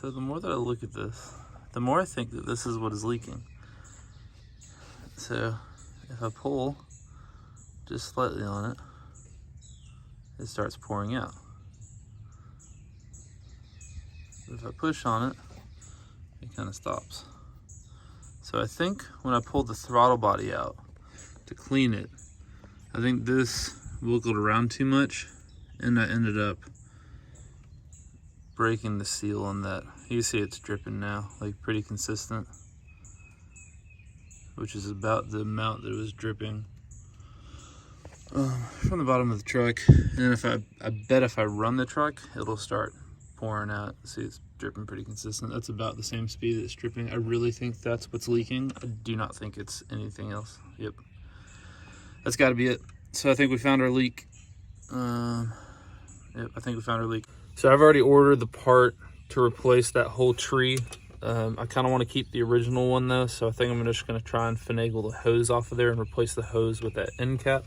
So the more that I look at this, the more I think that this is what is leaking. So if I pull just slightly on it, it starts pouring out. If I push on it, it kind of stops. So I think when I pulled the throttle body out to clean it, I think this wiggled around too much and I ended up breaking the seal on that. You see it's dripping now, like pretty consistent, which is about the amount that it was dripping from the bottom of the truck. And then if I bet if I run the truck, it'll start pouring out. See, it's dripping pretty consistent. That's about the same speed that it's dripping. I really think that's what's leaking. I do not think it's anything else. Yep, that's got to be it. So I think we found our leak. Yep, I think we found our leak. So I've already ordered the part to replace that whole tree. I kind of want to keep the original one though, so I think I'm just going to try and finagle the hose off of there and replace the hose with that end cap.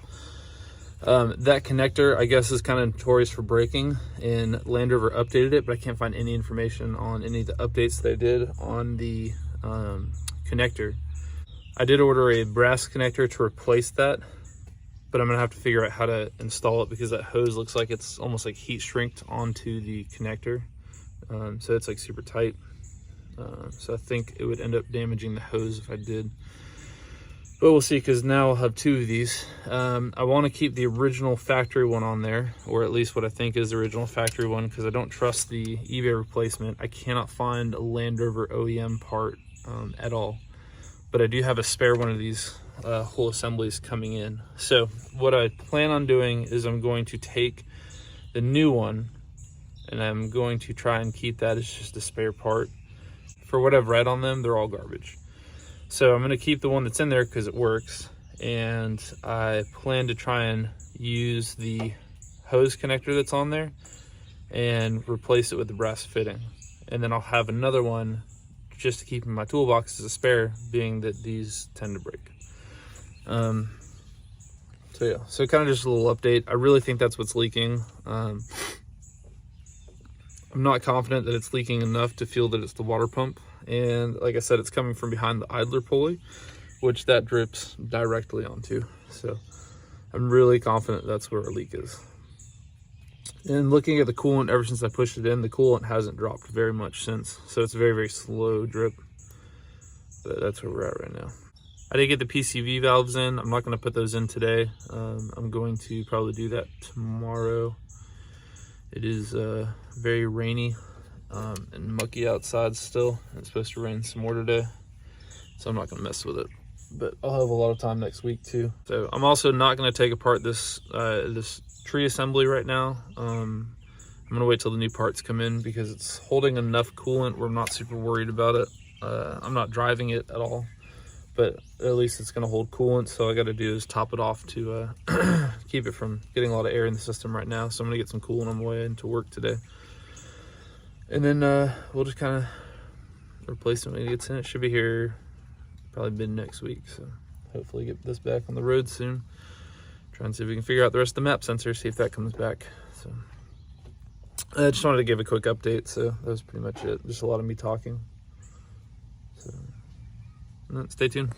That connector, I guess, is kind of notorious for breaking, and Land Rover updated it, but I can't find any information on any of the updates they did on the connector. I did order a brass connector to replace that, but I'm gonna have to figure out how to install it because that hose looks like it's almost like heat shrinked onto the connector. So it's like super tight. So I think it would end up damaging the hose if I did. But we'll see, because now I'll have two of these. I want to keep the original factory one on there, or at least what I think is the original factory one, because I don't trust the eBay replacement. I cannot find a Land Rover OEM part at all. But I do have a spare one of these whole assemblies coming in. So what I plan on doing is I'm going to take the new one and I'm going to try and keep that as just a spare part. For what I've read on them, they're all garbage. So I'm going to keep the one that's in there because it works, and I plan to try and use the hose connector that's on there and replace it with the brass fitting. And then I'll have another one just to keep in my toolbox as a spare, being that these tend to break. So yeah, so kind of just a little update. I really think that's what's leaking. I'm not confident that it's leaking enough to feel that it's the water pump. And like I said, it's coming from behind the idler pulley, which that drips directly onto. So I'm really confident that's where our leak is. And looking at the coolant, ever since I pushed it in, the coolant hasn't dropped very much since. So it's a very, very slow drip. But that's where we're at right now. I did get the PCV valves in. I'm not going to put those in today. I'm going to probably do that tomorrow. It is very rainy and mucky outside still. It's supposed to rain some more today, so I'm not going to mess with it. But I'll have a lot of time next week too. So I'm also not going to take apart this this tree assembly right now. I'm going to wait till the new parts come in because it's holding enough coolant where I'm not super worried about it. I'm not driving it at all, but at least it's going to hold coolant. So all I got to do is top it off to keep it from getting a lot of air in the system right now. So I'm going to get some coolant on my way into work today. And then we'll just kind of replace it when it gets in. It should be here probably mid next week. So hopefully get this back on the road soon. Try and see if we can figure out the rest of the map sensor, see if that comes back. So I just wanted to give a quick update. So that was pretty much it. Just a lot of me talking. So stay tuned.